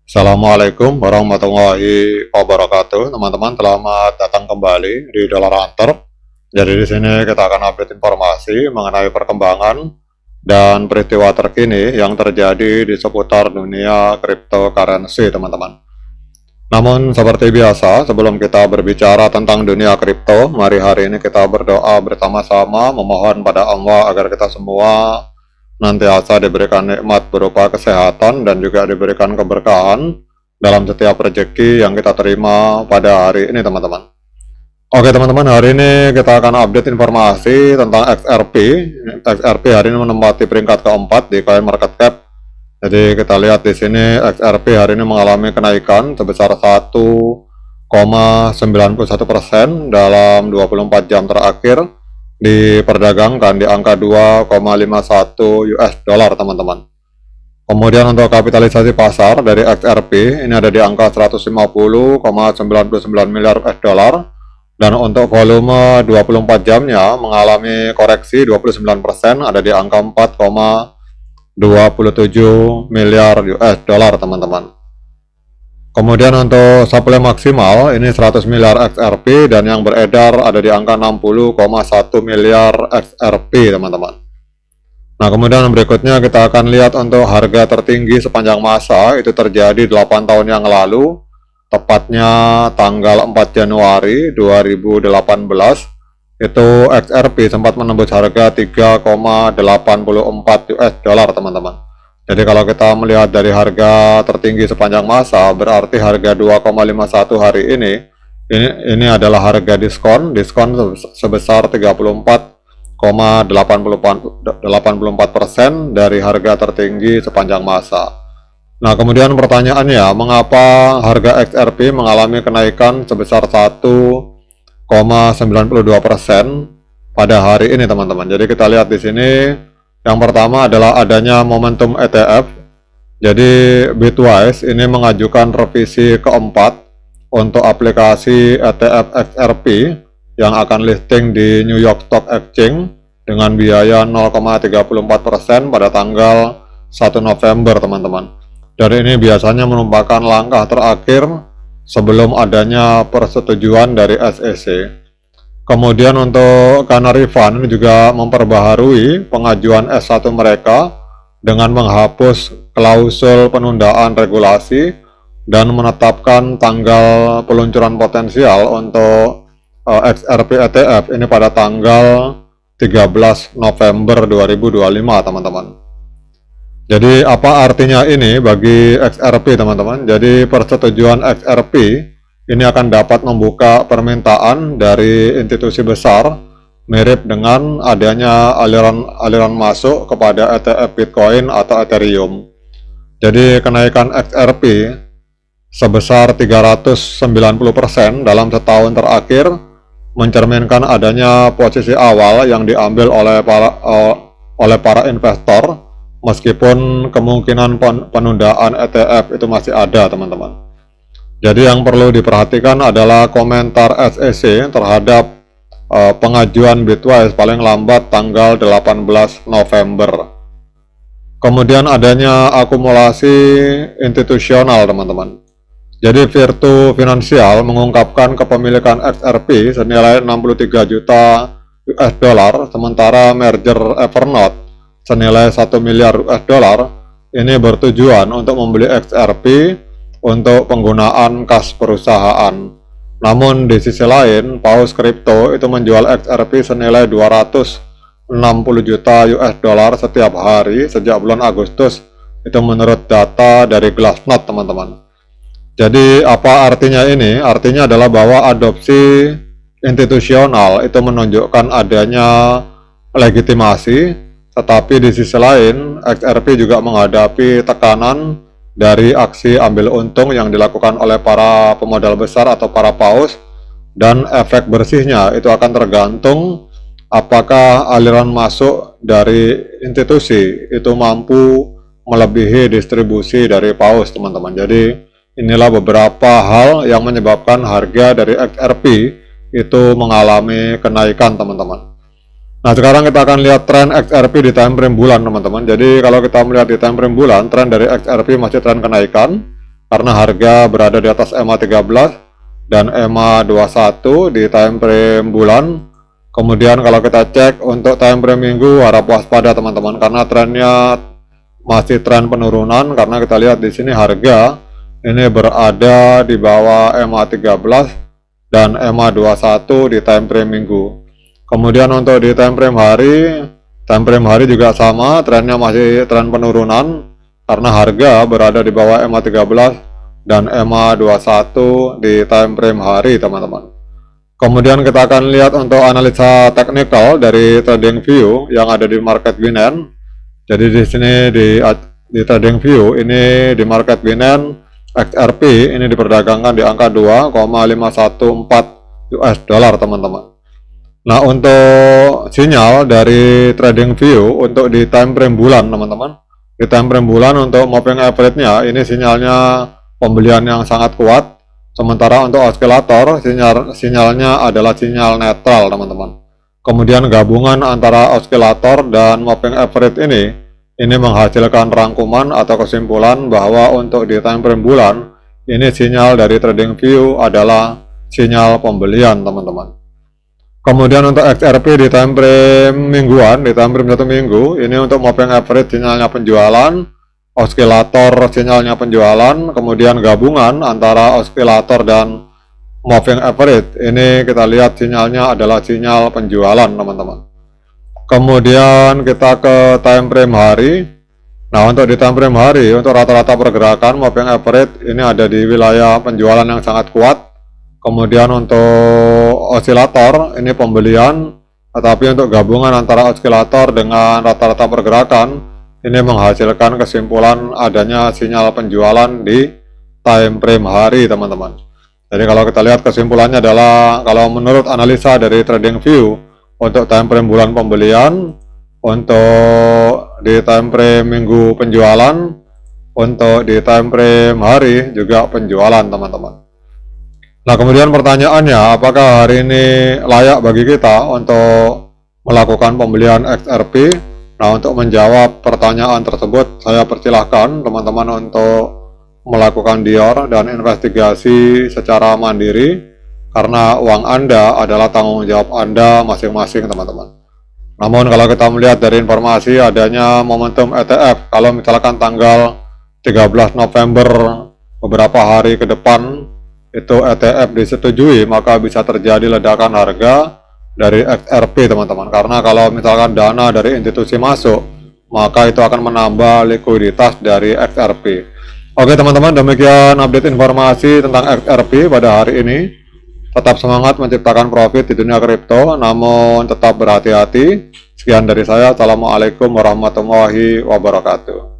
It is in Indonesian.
Assalamualaikum warahmatullahi wabarakatuh, teman-teman. Selamat datang kembali di Dollar Hunter. Jadi di sini kita akan update informasi mengenai perkembangan dan peristiwa terkini yang terjadi di seputar dunia cryptocurrency, teman-teman. Namun seperti biasa, sebelum kita berbicara tentang dunia kripto, mari hari ini kita berdoa bersama-sama memohon pada Allah agar kita semua nantiasa diberikan nikmat berupa kesehatan dan juga diberikan keberkahan dalam setiap rezeki yang kita terima pada hari ini, teman-teman. Oke, teman-teman, hari ini kita akan update informasi tentang XRP. XRP hari ini menempati peringkat keempat di CoinMarketCap. Jadi kita lihat di sini XRP hari ini mengalami kenaikan sebesar 1,91% dalam 24 jam terakhir, diperdagangkan di angka 2,51 US dollar, teman-teman. Kemudian untuk kapitalisasi pasar dari XRP ini ada di angka 150,99 miliar US dollar, dan untuk volume 24 jamnya mengalami koreksi 29%, ada di angka 4,27 miliar US dollar, teman-teman. Kemudian untuk supply maksimal ini 100 miliar XRP dan yang beredar ada di angka 60,1 miliar XRP, teman-teman. Nah, kemudian berikutnya kita akan lihat untuk harga tertinggi sepanjang masa itu terjadi 8 tahun yang lalu, tepatnya tanggal 4 Januari 2018. Itu XRP sempat menembus harga 3,84 US dollar, teman-teman. Jadi kalau kita melihat dari harga tertinggi sepanjang masa, berarti harga 2,51 hari ini adalah harga diskon sebesar 34,84% dari harga tertinggi sepanjang masa. Nah, kemudian pertanyaannya, mengapa harga XRP mengalami kenaikan sebesar 1,92% pada hari ini, teman-teman? Jadi kita lihat di sini. Yang pertama adalah adanya momentum ETF. Jadi Bitwise ini mengajukan revisi keempat untuk aplikasi ETF XRP yang akan listing di New York Stock Exchange dengan biaya 0,34% pada tanggal 1 November, teman-teman. Dan ini biasanya merupakan langkah terakhir sebelum adanya persetujuan dari SEC. Kemudian untuk Canary Fund ini juga memperbaharui pengajuan S1 mereka dengan menghapus klausul penundaan regulasi dan menetapkan tanggal peluncuran potensial untuk XRP ETF ini pada tanggal 13 November 2025, teman-teman. Jadi apa artinya ini bagi XRP, teman-teman? Jadi persetujuan XRP ini akan dapat membuka permintaan dari institusi besar, mirip dengan adanya aliran masuk kepada ETF Bitcoin atau Ethereum. Jadi kenaikan XRP sebesar 390% dalam setahun terakhir mencerminkan adanya posisi awal yang diambil oleh para investor, meskipun kemungkinan penundaan ETF itu masih ada, teman-teman. Jadi yang perlu diperhatikan adalah komentar SEC terhadap pengajuan Bitwise paling lambat tanggal 18 November. Kemudian adanya akumulasi institusional, teman-teman. Jadi Virtu Finansial mengungkapkan kepemilikan XRP senilai 63 juta US dollar, sementara merger Evernote senilai 1 miliar US dollar ini bertujuan untuk membeli XRP untuk penggunaan kas perusahaan. Namun di sisi lain, Paus Crypto itu menjual XRP senilai 260 juta US dollar setiap hari sejak bulan Agustus, itu menurut data dari Glassnode, teman-teman. Jadi apa artinya ini? Artinya adalah bahwa adopsi institusional itu menunjukkan adanya legitimasi, tetapi di sisi lain XRP juga menghadapi tekanan dari aksi ambil untung yang dilakukan oleh para pemodal besar atau para paus, dan efek bersihnya itu akan tergantung apakah aliran masuk dari institusi itu mampu melebihi distribusi dari paus, teman-teman. Jadi inilah beberapa hal yang menyebabkan harga dari XRP itu mengalami kenaikan, teman-teman. Nah, sekarang kita akan lihat tren XRP di time frame bulan, teman-teman. Jadi kalau kita melihat di time frame bulan, tren dari XRP masih tren kenaikan. karena harga berada di atas EMA 13 dan EMA 21 di time frame bulan. Kemudian kalau kita cek untuk time frame minggu, harap waspada teman-teman, karena trennya masih tren penurunan, karena kita lihat di sini harga ini berada di bawah EMA 13 dan EMA 21 di time frame minggu. Kemudian untuk di time frame hari juga sama, trennya masih tren penurunan karena harga berada di bawah EMA 13 dan EMA 21 di time frame hari teman-teman. Kemudian kita akan lihat untuk analisa teknikal dari TradingView yang ada di Market Binance. Jadi di sini di TradingView ini di Market Binance XRP ini diperdagangkan di angka 2,514 US dollar teman-teman. Nah, untuk sinyal dari TradingView untuk di time frame bulan teman-teman, di time frame bulan untuk moving average-nya ini sinyalnya pembelian yang sangat kuat, sementara untuk oscillator sinyalnya adalah sinyal netral teman-teman. Kemudian gabungan antara oscillator dan moving average ini menghasilkan rangkuman atau kesimpulan bahwa untuk di time frame bulan ini sinyal dari TradingView adalah sinyal pembelian teman-teman. Kemudian untuk XRP di time frame mingguan, di time frame 1 minggu, ini untuk moving average sinyalnya penjualan, oscillator sinyalnya penjualan, kemudian gabungan antara oscillator dan moving average, ini kita lihat sinyalnya adalah sinyal penjualan teman-teman. Kemudian kita ke time frame hari. Nah, untuk di time frame hari, untuk rata-rata pergerakan moving average ini ada di wilayah penjualan yang sangat kuat. Kemudian untuk osilator ini pembelian, tetapi untuk gabungan antara osilator dengan rata-rata pergerakan ini menghasilkan kesimpulan adanya sinyal penjualan di time frame hari teman-teman. Jadi kalau kita lihat kesimpulannya adalah, kalau menurut analisa dari TradingView untuk time frame bulan pembelian, untuk di time frame minggu penjualan, untuk di time frame hari juga penjualan teman-teman. Nah, kemudian pertanyaannya, apakah hari ini layak bagi kita untuk melakukan pembelian XRP? Nah, untuk menjawab pertanyaan tersebut, saya persilahkan teman-teman untuk melakukan dior dan investigasi secara mandiri, karena uang Anda adalah tanggung jawab Anda masing-masing teman-teman. Namun kalau kita melihat dari informasi adanya momentum ETF, kalau misalkan tanggal 13 November beberapa hari ke depan itu ETF disetujui, maka bisa terjadi ledakan harga dari XRP teman-teman, karena kalau misalkan dana dari institusi masuk, maka itu akan menambah likuiditas dari XRP. Oke teman-teman, demikian update informasi tentang XRP pada hari ini. Tetap semangat menciptakan profit di dunia kripto, namun tetap berhati-hati. Sekian dari saya, assalamualaikum warahmatullahi wabarakatuh.